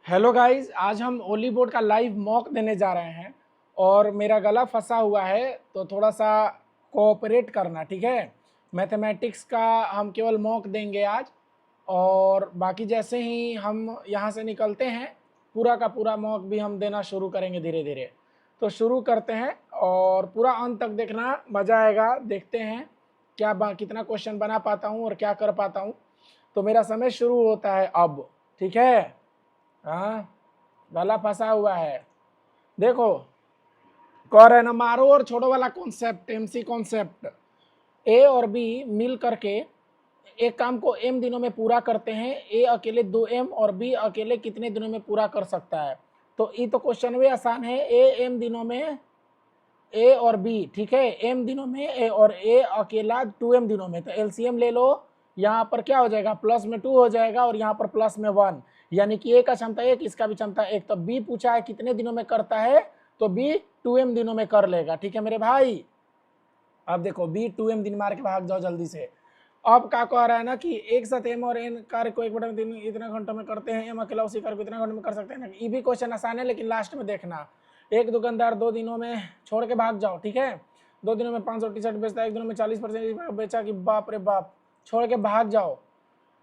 Hello guys, आज हम ओली board का लाइव मॉक देने जा रहे हैं और मेरा गला फंसा हुआ है तो थोड़ा सा कोऑपरेट करना, ठीक है। मैथमेटिक्स का हम केवल मॉक देंगे आज और बाकी जैसे ही हम यहाँ से निकलते हैं पूरा का पूरा मॉक भी हम देना शुरू करेंगे धीरे धीरे। तो शुरू करते हैं और पूरा अंत तक देखना, मज़ा आएगा। देखते हैं कितना क्वेश्चन बना पाता हूँ और क्या कर पाता हूँ। तो मेरा समय शुरू होता है अब, ठीक है। हाँ, गला फंसा हुआ है। देखो, कह रहे ना, मारो और छोड़ो वाला कॉन्सेप्ट, एमसी कॉन्सेप्ट। ए और बी मिल करके एक काम को एम दिनों में पूरा करते हैं। ए अकेले 2m और बी अकेले कितने दिनों में पूरा कर सकता है। तो ये तो क्वेश्चन भी आसान है। ए एम दिनों में ए और बी, ठीक है, एम दिनों में ए और ए अकेला 2m दिनों में। तो एलसीएम ले लो, यहाँ पर क्या हो जाएगा, प्लस में 2 हो जाएगा और यहाँ पर प्लस में 1, यानी कि ए का क्षमता 1, इसका भी क्षमता 1। तो बी पूछा है कितने दिनों में करता है, तो बी 2m दिनों में कर लेगा, ठीक है मेरे भाई। अब देखो, बी 2m दिन मार के भाग जाओ जल्दी से। अब क्या कह रहा है ना कि एक साथ एम और एन कार्य को 1/3 इतना घंटों में करते हैं, एम अकेला उसी कार्य को इतना घंटों में कर सकते हैं ना। ये भी क्वेश्चन आसान है लेकिन लास्ट में देखना। एक दुकानदार 2 दिनों में छोड़ के भाग जाओ, ठीक है। 2 दिनों में 500 टी शर्ट बेचता है, 1 दिनों में 40% बेचा कि बाप रे बाप, छोड़ के भाग जाओ।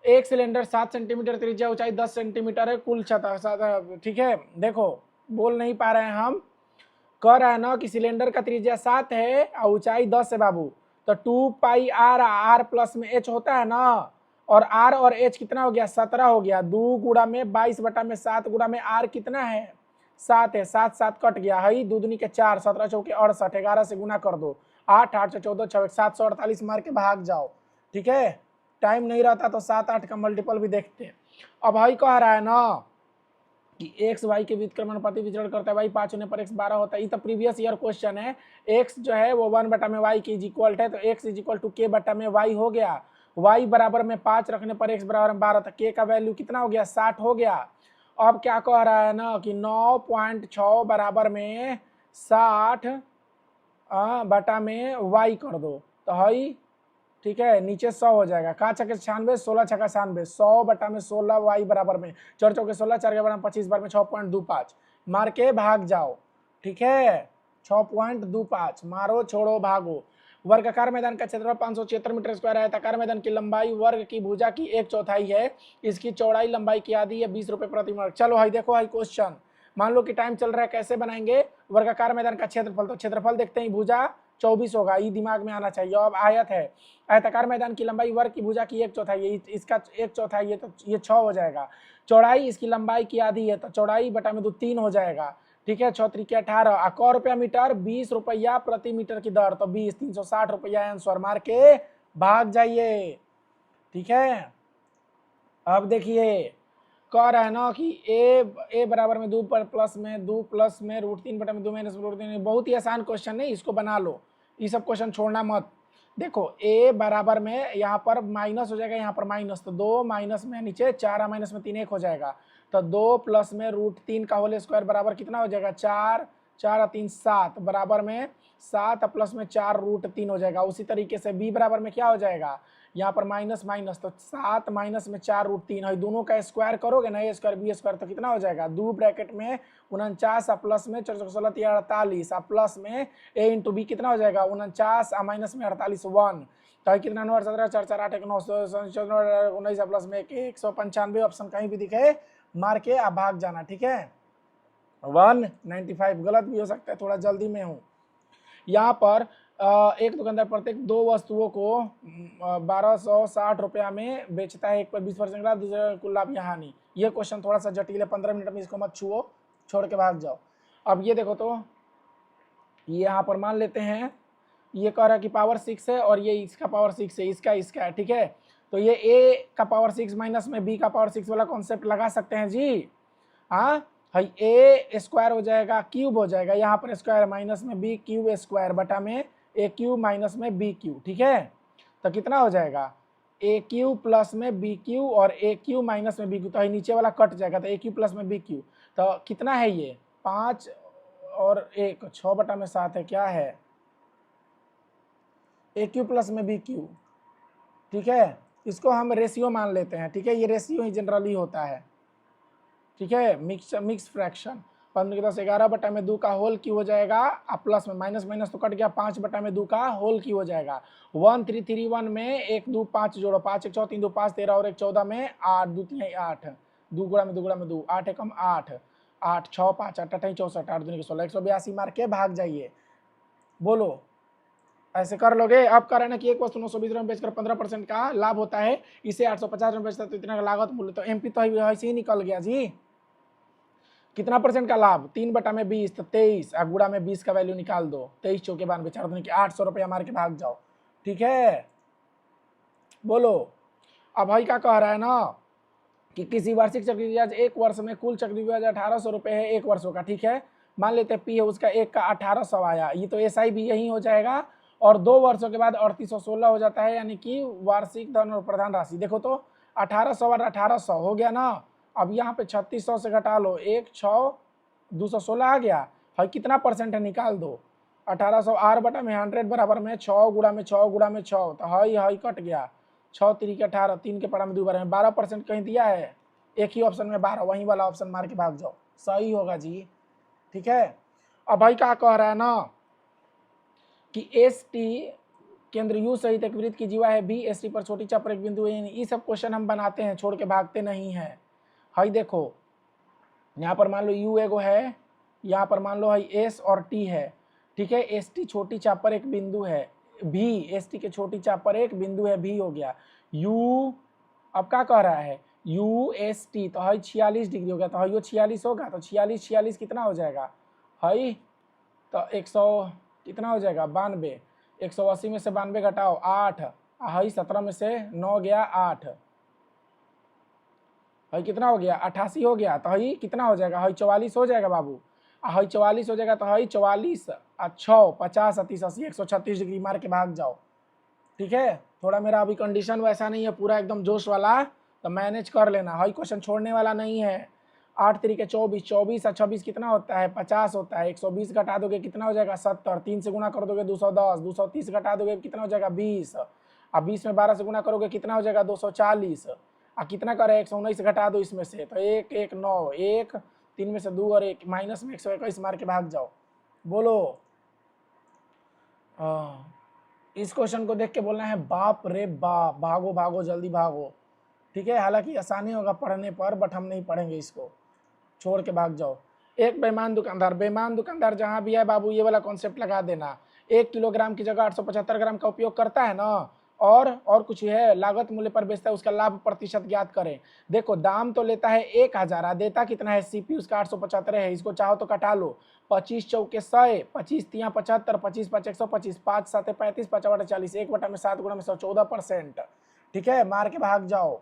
एक सिलेंडर 7 सेंटीमीटर त्रिज्या, ऊंचाई 10 सेंटीमीटर है, कुल छता, ठीक है। देखो, बोल नहीं पा रहे हैं हम। कह रहा है ना कि सिलेंडर का त्रिज्या 7 है और ऊंचाई 10 है बाबू। तो 2 पाई आर, आर प्लस में एच होता है ना, और आर और एच कितना हो गया, 17 हो गया। 2 गुणा में 22/7 गुणा में आर कितना है, 7 है। 7 7 कट गया है, 2 दूनी के 4, 17 चौके 68, 11 से गुना कर दो, 8 8 से 14 6, 748 मार के भाग जाओ, ठीक है। टाइम नहीं रहता तो 7 8 का मल्टीपल भी देखते हैं। अब भाई कह रहा है ना कि एक्स वाई के व्युत्क्रमानुपाती विचरण करता है, वाई 5 होने पर एक्स 12 होता है। ये तो प्रीवियस ईयर क्वेश्चन है। एक्स जो है वो 1/वाई के इज इक्वल है, तो एक्स इज इक्वल टू के बटा में वाई हो गया। वाई बराबर में 5 रखने पर एक्स बराबर में 12, तो के का वैल्यू कितना हो गया, 60 हो गया। अब क्या कह रहा है ना कि 9.6 बराबर में 60 बटा में वाई कर दो, तो हई, ठीक है, नीचे 100 हो जाएगा। कहाँ छक्के 96, 16 छक्का 96, 100 बटा में 16 वाई बराबर में 4 चौके 16, 4 के बराबर 25 बार में 6.25 मार के भाग जाओ, ठीक है। 6.25 मारो छोड़ो भागो। वर्गाकार मैदान का क्षेत्रफल 576 मीटर स्क्वायर है। आयताकार मैदान की लंबाई वर्ग की भुजा की 1/4 है। इसकी चौड़ाई लंबाई की आधी है, 20 रुपए प्रति वर्ग। चलो भाई देखो भाई क्वेश्चन, मान लो कि टाइम चल रहा है, कैसे बनाएंगे वर्गाकार मैदान का क्षेत्रफल। तो क्षेत्रफल देखते हैं, भुजा 24 होगा, ये दिमाग में आना चाहिए। अब आयत है, आयताकार मैदान की लंबाई वर्ग की भुजा की 1/4 है, इसका 1/4 है, तो ये 6 हो जाएगा। चौड़ाई इसकी लंबाई की आधी है, तो चौड़ाई बटा में 2 3 हो जाएगा, ठीक है। 6 3 18, क रुपया मीटर, 20 रुपया प्रति मीटर की दर, तो 20 360 रुपया आंसर मार के भाग जाइए, ठीक है। अब देखिए, कह रहा है ना कि ए बराबर में 2 पर प्लस में 2 प्लस में √3 बटा में 2 माइनस √3। बहुत ही आसान क्वेश्चन है, इसको बना लो, ये सब क्वेश्चन छोड़ना मत। देखो, ए बराबर में यहाँ पर माइनस हो जाएगा, यहाँ पर माइनस, तो 2 माइनस में नीचे 4 माइनस में 3 1 हो जाएगा। तो 2 प्लस में √3 का होल स्क्वायर बराबर कितना हो जाएगा, 4, 4 3 7 बराबर में 7 प्लस में 4 √3 हो जाएगा। उसी तरीके से बी बराबर में क्या हो जाएगा, यहाँ पर माइनस माइनस, तो 7 माइनस में 4 √3 है। दोनों का स्क्वायर करोगे ना, ए स्क्वायर बी स्क्वायर, तो कितना हो जाएगा, 2 ब्रैकेट में 49 प्लस में 4 16 48 प्लस में ए इंटू बी कितना हो जाएगा, 49 माइनस में 48 1, तो कितना 9 17 4 4 8 1 9 19 प्लस में 195। ऑप्शन कहीं भी दिखे मार के आप भाग जाना, ठीक है। 195 गलत भी हो सकता है, थोड़ा जल्दी में हूँ। यहाँ पर एक दुकानदार प्रत्येक 2 वस्तुओं को 1260 रुपया में बेचता है। एक पर 20% लाभ, दूसरे कुल लाभ यहाँ नहीं। ये क्वेश्चन थोड़ा सा जटिल है, 15 मिनट में इसको मत छुओ, छोड़ के भाग जाओ। अब ये देखो, तो ये यहाँ पर मान लेते हैं, ये कह रहा है कि पावर 6 है और ये इसका पावर 6 है, इसका है, ठीक है। तो ये ए का पावर 6 माइनस में बी का पावर 6 वाला कॉन्सेप्ट लगा सकते हैं जी। हाँ भाई, ए स्क्वायर हो जाएगा, क्यूब हो जाएगा, यहाँ पर स्क्वायर माइनस में बी क्यूब स्क्वायर बटा में ए क्यूब माइनस में बी क्यूब, ठीक है। तो कितना हो जाएगा, ए क्यूब प्लस में बी क्यूब और ए क्यूब माइनस में बी क्यूब, तो नीचे वाला कट जाएगा, तो ए क्यूब प्लस में बी क्यूब। तो कितना है ये, 5 और 1 6 बटा में 7 है, क्या है, ए क्यूब प्लस में बी क्यूब, ठीक है। इसको हम रेशियो मान लेते हैं, ठीक है, ये रेशियो ही जनरली होता है, ठीक है, मिक्स फ्रैक्शन। 15 की 10 11/2 का होल क्यू हो जाएगा, अब प्लस में माइनस माइनस तो कट गया, 5/2 का होल क्यू हो जाएगा। 1331 में 1 2 5 जोड़ो, 5 1 4 3 2 5 13 और 1 14 में 8 2 3 8 2 गुणा में 2 गुणा में 2 8 एकम 8 8 6 5 8 8 64 8 2 16 182 मार के भाग जाइए। बोलो ऐसे कर लोगे। अब कह रहे हैं कि एक वस्तु 920 रुपये बेचकर 15% का लाभ होता है, इसे 850 रुपये बेचता तो इतना का लागत मूल्य, तो एमपी तो ऐसे ही निकल गया जी। कितना परसेंट का लाभ, 3/20 तो 23, और गुड़ा में 20 का वैल्यू निकाल दो, 23 चौके 92 4 दूनी की 800 रुपया मार के भाग जाओ। ठीक है, बोलो। अब भाई क्या कह रहा है ना कि किसी वार्षिक चक्रवृद्धि ब्याज एक वर्ष में कुल चक्रवृद्धि ब्याज 1800 रुपये है एक वर्षों का। ठीक है, मान लेते हैं पी है उसका एक का 1800 आया, ये तो एसआई भी यही हो जाएगा, और 2 वर्षों के बाद 3816 हो जाता है, यानी कि वार्षिक धन और प्रधान राशि। देखो तो 1800 और 1800 हो गया ना। अब यहाँ पे 3600 से घटा लो, 1,6,216 आ गया। भाई कितना परसेंट है निकाल दो, 1800 R/100 बराबर में 6 गुणा में 6 गुणा में 6, तो हाई कट गया, 6 3 के 18, 3 के पड़ा में 2 बार में 12% कहीं दिया है, एक ही ऑप्शन में 12, वहीं वाला ऑप्शन मार के भाग जाओ, सही होगा जी। ठीक है, अब भाई क्या कह रहा है ना कि एस टी केंद्र यू सहित एक वृत्त की जीवा है बी, एस टी पर छोटी चाप पर एक बिंदु है, ये सब क्वेश्चन हम बनाते हैं, छोड़ के भागते नहीं है। हाई देखो, यहाँ पर मान लो यू एगो है, यहाँ पर मान लो हाई एस और टी है। ठीक है, एस टी छोटी चाप पर एक बिंदु है, भी एस टी के छोटी चाप पर एक बिंदु है, भी हो गया। यू अब क्या कह रहा है, यू एस टी तो हाई 46 डिग्री हो गया, तो हाई 46 होगा, तो 46 46 कितना हो जाएगा हाई, तो 100 कितना हो जाएगा 92, 180 में से 92 घटाओ 8, हाई 17 में से 9 गया 8, हाई कितना हो गया 88 हो गया, तो हाई कितना हो जाएगा हाई 44 हो जाएगा बाबू, हाई 44 हो जाएगा, तो हाई 44 6 50 30 80 136 डिग्री मार के भाग जाओ। ठीक है, थोड़ा मेरा अभी कंडीशन वैसा नहीं है पूरा एकदम जोश वाला, तो मैनेज कर लेना, हाई क्वेश्चन छोड़ने वाला नहीं है। 8 3 के 24, 24 और 26 कितना होता है 50 होता है, 120 घटा दोगे कितना हो जाएगा 70, 3 से गुना कर दोगे 210, 230 घटा दोगे कितना हो जाएगा 20, अब 20 में 12 से गुना करोगे कितना हो जाएगा 240, और कितना करे 119 घटा दो इसमें से, तो 1 1 9 1 3 में से 2 और 1 माइनस में 121 मार के भाग जाओ। बोलो इस क्वेश्चन को देख के बोलना है बाप रे बाप, भागो भागो जल्दी भागो। ठीक है, हालांकि आसानी होगा पढ़ने पर, बट हम नहीं पढ़ेंगे इसको, छोड़ के भाग जाओ। एक बेईमान दुकानदार जहां भी है बाबू ये वाला कॉन्सेप्ट लगा देना, 1 किलोग्राम की जगह 875 ग्राम का उपयोग करता है ना, और कुछ है लागत मूल्य पर बेचता है, उसका लाभ प्रतिशत ज्ञात करें। देखो दाम तो लेता है 1000, देता कितना है सीपी उसका 875 है, इसको चाहो तो कटा लो, 25 चौके 100, 25 तिया 75, 25 5 125, 5 7 35, 5 8 40, 1/7 गुणा में 100 14%। ठीक है, मार के भाग जाओ।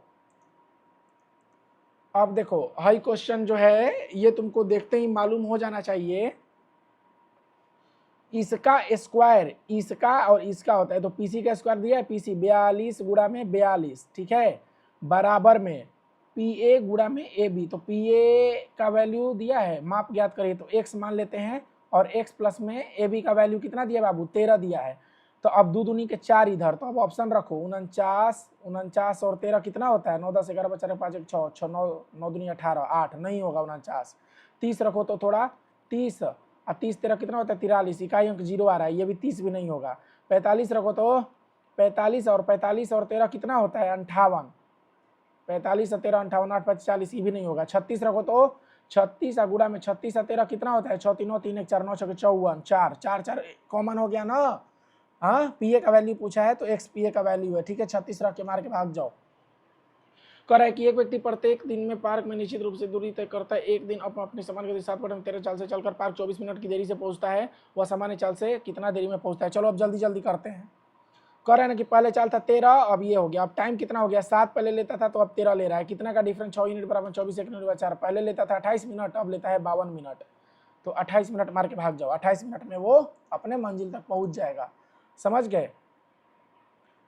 अब देखो हाई क्वेश्चन जो है ये तुमको देखते ही मालूम हो जाना चाहिए, इसका स्क्वायर इसका और इसका होता है, तो पीसी का स्क्वायर दिया है, पीसी 42 गुणा में 42, ठीक है, बराबर में पीए गुणा में ए बी, तो पीए का वैल्यू दिया है, माप ज्ञात करिए, तो x मान लेते हैं, और x प्लस में ए बी का वैल्यू कितना दिया बाबू 13 दिया है, तो अब 2 दूनी के 4 इधर, तो अब ऑप्शन रखो 49 और 13 कितना होता है 9 10 11 5 5 1 6 6 9 9 दूनी 18 8 नहीं होगा 49, 30 रखो तो थोड़ा 30, 30 13 कितना होता है 43, इकाई अंक 0 आ रहा है, ये भी 30 भी नहीं होगा, 45 रखो तो 45 और 13 कितना होता है 58, 45 और 13 58 8 5 40, ये भी नहीं होगा, 36 रखो तो 36 गुणा में 36 और 13 कितना होता है 6 3 9 3 1 4 9 6 54 4 4 4 कॉमन हो गया ना। हाँ, पीए का वैल्यू पूछा है तो एक्स पीए का वैल्यू है। ठीक है, 36 रख के मार के भाग जाओ। कह रहा है कि एक व्यक्ति प्रत्येक दिन में पार्क में निश्चित रूप से दूरी तय करता है, एक दिन अपनी सामान्य गति 7/13 चाल से चलकर पार्क 24 मिनट की देरी से पहुंचता है, वह सामान्य चाल से कितना देरी में पहुंचता है। चलो अब जल्दी जल्दी करते हैं। कह रहे हैं ना कि पहले चाल था 13, अब ये हो गया, अब टाइम कितना हो गया 7 पहले लेता था तो अब 13 ले रहा है, कितना का डिफरेंस 6 यूनिट बराबर 24 1 यूनिट 4, पहले लेता था 28 मिनट अब लेता है 52 मिनट, तो 28 मिनट मार के भाग जाओ, 28 मिनट में वो अपने मंजिल तक पहुंच जाएगा। समझ गए।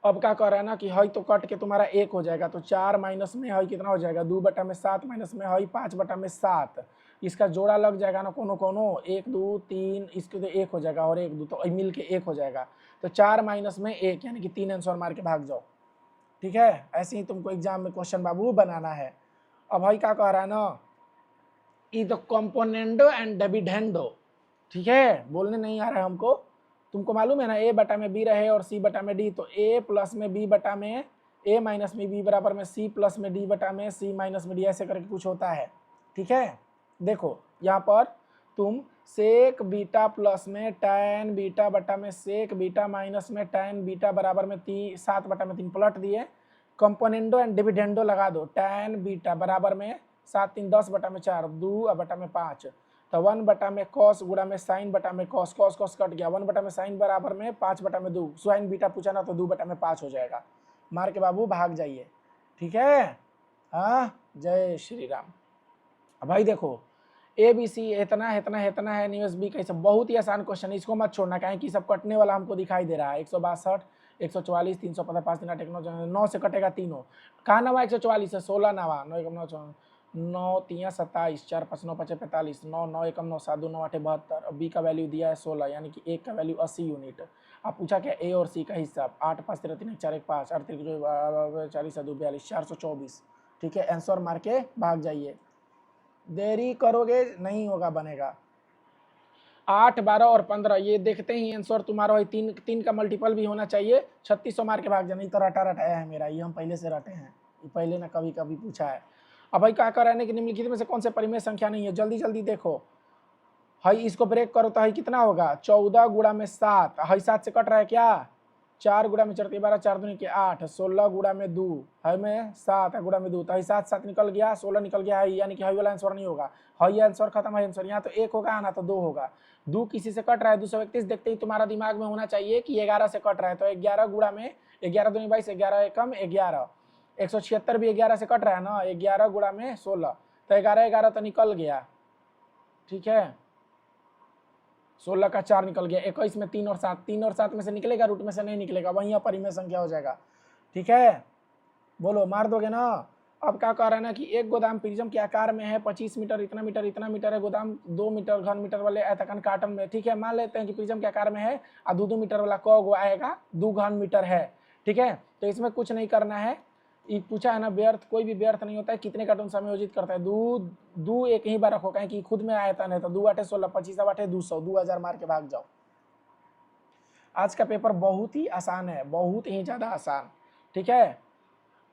अब क्या कह रहा है ना कि हई तो कट के तुम्हारा 1 हो जाएगा, तो 4 माइनस में हई कितना हो जाएगा 2/7 माइनस में हई 5/7, इसका जोड़ा लग जाएगा ना कोनो कोनो 1 2 3, इसके तो 1 हो जाएगा और 1 2 तो मिल के 1 हो जाएगा, तो 4 माइनस में 1 यानी कि 3 आंसर मार के भाग जाओ। ठीक है, ऐसे ही तुमको एग्जाम में क्वेश्चन बाबू बनाना है। अब भाई क्या कह रहा है ना ई द कॉम्पोनेंडो एंड डिविडेंडो, ठीक है, बोलने नहीं आ रहा है हमको। तुमको मालूम है ना, ए बटा में बी रहे और सी बटा में डी, तो ए प्लस में बी बटा में ए माइनस में बी बराबर में सी प्लस में डी बटा में सी माइनस में डी, ऐसे करके कुछ होता है, ठीक है। देखो यहाँ पर तुम सेक बीटा प्लस में टैन बीटा बटा में सेक बीटा माइनस में टैन बीटा बराबर में 7 बटा में 3 पलट दिए, कंपोनेंडो एंड डिविडेंडो लगा दो, टैन बीटा बराबर में 7 3 10 बटा में 4 2 बटा में 5, तो 1 बटा में कॉस गुणा में साइन बटा में कॉस, कॉस कॉस कट गया, 1 बटा में साइन बराबर में 5 बटा में 2, साइन बीटा पूछा ना तो 2 बटा में 5 हो जाएगा। मार के बाबू भाग जाइए, ठीक है। हाँ, जय श्री राम। अब भाई देखो ए बी सी इतना इतना इतना है, न्यूज बी कैसे, बहुत ही आसान क्वेश्चन है, इसको मत छोड़ना, कहें कि सब कटने वाला हमको दिखाई दे रहा है। 162 144 315 5 3 8 9 से कटेगा तीनों, कहाँ नवा 144 है, 16 नवा, 9 1 9 9 3 27 4 5 9 5 45 9 9 1 9 7 2 9 8 72, और बी का वैल्यू दिया है 16, यानी कि एक का वैल्यू 80 यूनिट। अब पूछा क्या ए और सी का हिसाब, 8 5 13 3 1 4 1 5 8 3 40 2 42 424, ठीक है। आंसर मार के भाग जाइए, देरी करोगे नहीं होगा, बनेगा। 8 12 और 15, ये देखते ही आंसर तुम्हारा है, 3 का मल्टीपल भी होना चाहिए, 3600 मार के भाग जाना, नहीं तो रटा रटाया है मेरा, ये हम पहले से रटे हैं, ये पहले ना कभी कभी पूछा है। अब भाई क्या कर रहे हैं कि निम्नलिखित में से कौन से परिमेय संख्या नहीं है, जल्दी जल्दी देखो। हाई इसको ब्रेक करो तो हाई कितना होगा, 14 गुणा में 7, हाई 7 से कट रहा है क्या, 4 गुणा में 4 12 4 दूनी के 8, 16 गुणा में 2 है में 7 गुणा में 2, तो हाई 7 7 निकल गया, 16 निकल गया है, यानी कि हाई वाला आंसर नहीं होगा, हाई आंसर खत्म है आंसर, यहाँ तो 1 होगा ना तो 2 होगा, 2 किसी से कट रहा है 231, देखते ही तुम्हारा दिमाग में होना चाहिए कि 11 से कट रहा है, तो 11 गुणा में 11 दूनी 22, 11 एकम 11, 176 भी 11 से कट रहा है ना, 11 गुणा में 16, तो 11 11 तो निकल गया, ठीक है। 16 का 4 निकल गया, 21 में 3 और 7, 3 और 7 में से निकलेगा, रूट में से नहीं निकलेगा, वहीं परिमेय संख्या हो जाएगा, ठीक है। बोलो मार दोगे ना। अब क्या कह रहा है ना कि एक गोदाम प्रिज्म के आकार में है, 25 मीटर इतना मीटर है, गोदाम 2 मीटर घन मीटर वाले आयताकार कार्टन में, ठीक है। मान लेते हैं कि प्रिज्म के आकार में है और 2 मीटर वाला कौ आएगा, 2 घन मीटर है, ठीक है। तो इसमें कुछ नहीं करना है, पूछा है ना व्यर्थ, कोई भी व्यर्थ नहीं होता है, कितने कार्टून समायोजित करता है, दो एक ही बार रखो, कहें कि खुद में आयतन है, तो 2 8 16 25 8 200, 2000 मार के भाग जाओ। आज का पेपर बहुत ही आसान है, बहुत ही ज्यादा आसान, ठीक है।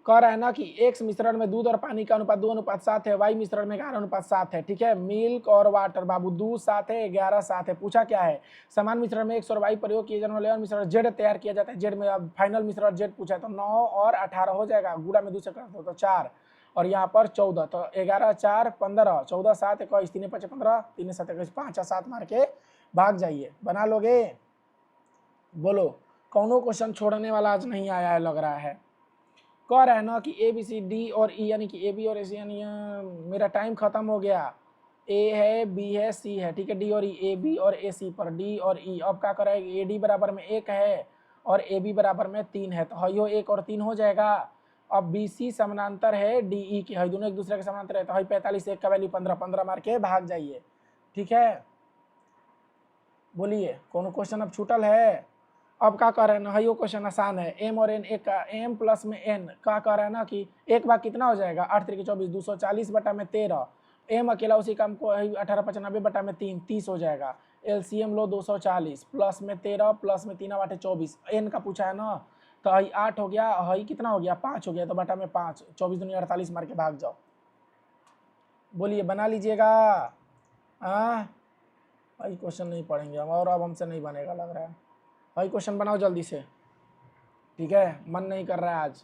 कह रहा है ना कि एक्स मिश्रण में दूध और पानी का अनुपात 2:7 है, वाई मिश्रण में 11:7 है, ठीक है। मिल्क और वाटर बाबू, दूध 7 है 11 7 है। पूछा क्या है, समान मिश्रण में एक्स और वाई प्रयोग किए जाने वाले मिश्रण जेड तैयार किया जाता है, जेड में अब फाइनल मिश्रण जेड पूछा है, तो 9 और 18 हो जाएगा, गुणा में 2 से करते हो तो 4, और यहाँ पर 14, तो 11 4 15, 14 7 21, 3 5 15, 3 7 21, 5 7 मार के भाग जाइए, बना लोगे। बोलो कौनो क्वेश्चन छोड़ने वाला आज नहीं आया है लग रहा है। कह रहा है ना कि ए बी सी डी और ई, यानी कि ए बी और ए सी, यानी मेरा टाइम खत्म हो गया, ए है बी है सी है, ठीक है, डी और ई, ए बी और ए सी पर डी और ई, अब क्या कर ए डी बराबर में 1 है और ए बी बराबर में 3 है, तो हयो 1 और 3 हो जाएगा। अब बी सी समानांतर है डी ई के, हई दोनों एक दूसरे के समानांतर है, तो हई 45, 1 का वैल्यू 15, 15 मार के भाग जाइए, ठीक है। बोलिए कौन क्वेश्चन अब छूटल है। अब क्या कर रहे हैं ना, यो क्वेश्चन आसान है, एम और एन, एक का एम प्लस में एन, क्या कर रहा है ना कि एक बार कितना हो जाएगा, 8 3 24, 240 बटा में 13, एम अकेला उसी काम को 1895 बटा में 3, 30 हो जाएगा, एलसीएम लो 240 प्लस में 13 प्लस में 3 8 24, एन का पूछा है ना, तो हई 8 हो गया, हई कितना हो गया 5 हो गया, तो बटा में 5, 24 दूनी 48 मार के भाग जाओ। बोलिए बना लीजिएगा। हाँ भाई क्वेश्चन नहीं पढ़ेंगे हम, और अब हमसे नहीं बनेगा लग रहा है। भाई क्वेश्चन बनाओ जल्दी से, ठीक है, मन नहीं कर रहा है आज।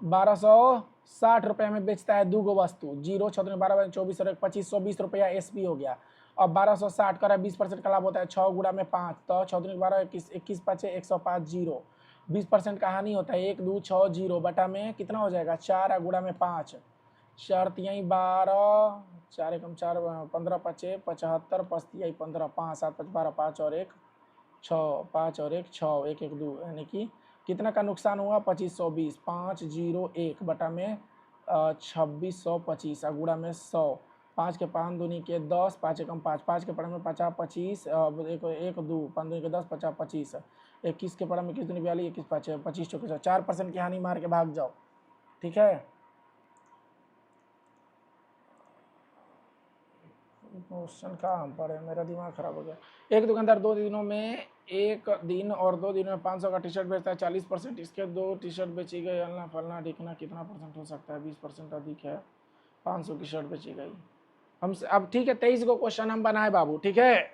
1260 रुपये में बेचता है 2 गो वस्तु, 0 6 12 24 और 2520 रुपया एसपी हो गया। अब 1260 का 20% का लाभ होता है, 6 गुणा में 5, तो 6 12 21 21 5 105 0, 20% का हानि होता है, 1 2 6 0 बटा में कितना हो जाएगा 4 गुणा में 5, 4 3 12 4 1 4 15 5 75 5 3 15 5 7 5 12 5 और 1 6 5 और 1 6 1 1 2, यानी कि कितना का नुकसान हुआ 2520, 5 0 1 बटा में 2625 गुणा में 100, 5 के 5 दूनी के 10, 5 एकम 5, 5 के पढ़े में 50 25, 1 2 5 दूनी के 10 50 25, 21 के पढ़े में 21 दूनी 42, 21 5 25 चौके 4% की हानि मार के भाग जाओ, ठीक है। क्वेश्चन कहाँ हम पढ़े, मेरा दिमाग खराब हो गया। एक दुकानदार 2 दिनों में, एक दिन और 2 दिनों में 500 का टी शर्ट बेचता है, 40% इसके 2 टी शर्ट बेची गई, अलना फलना ढिकना, कितना परसेंट हो सकता है? 20% अधिक है, 500 की शर्ट बेची गई। हम अब ठीक है 23 को क्वेश्चन हम बनाए बाबू, ठीक है।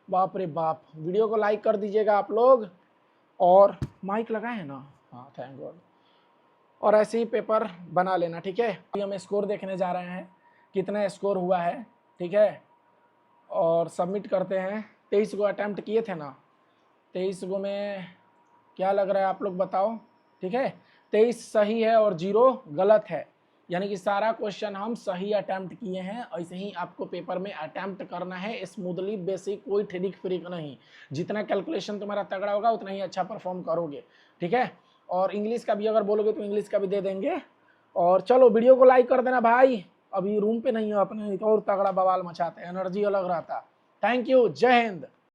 बाप रे बाप, वीडियो को लाइक कर दीजिएगा आप लोग, और माइक लगाए हैं ना, हाँ थैंक गॉड। और ऐसे ही पेपर बना लेना, ठीक है। अभी हम स्कोर देखने जा रहे हैं कितना स्कोर हुआ है, ठीक है, और सबमिट करते हैं। 23 को अटैम्प्ट किए थे ना, 23 को में क्या लग रहा है आप लोग बताओ, ठीक है। 23 सही है और 0 गलत है, यानी कि सारा क्वेश्चन हम सही अटैम्प्ट किए हैं। ऐसे ही आपको पेपर में अटैम्प्ट करना है स्मूथली, बेसिक कोई ट्रिक फ्रिक नहीं। जितना कैलकुलेशन तुम्हारा तगड़ा होगा उतना ही अच्छा परफॉर्म करोगे, ठीक है। और इंग्लिश का भी अगर बोलोगे तो इंग्लिश का भी दे देंगे। और चलो वीडियो को लाइक कर देना भाई, अभी रूम पे नहीं हो अपने, और तगड़ा बवाल मचाते हैं, एनर्जी अलग रहता। थैंक यू, जय हिंद।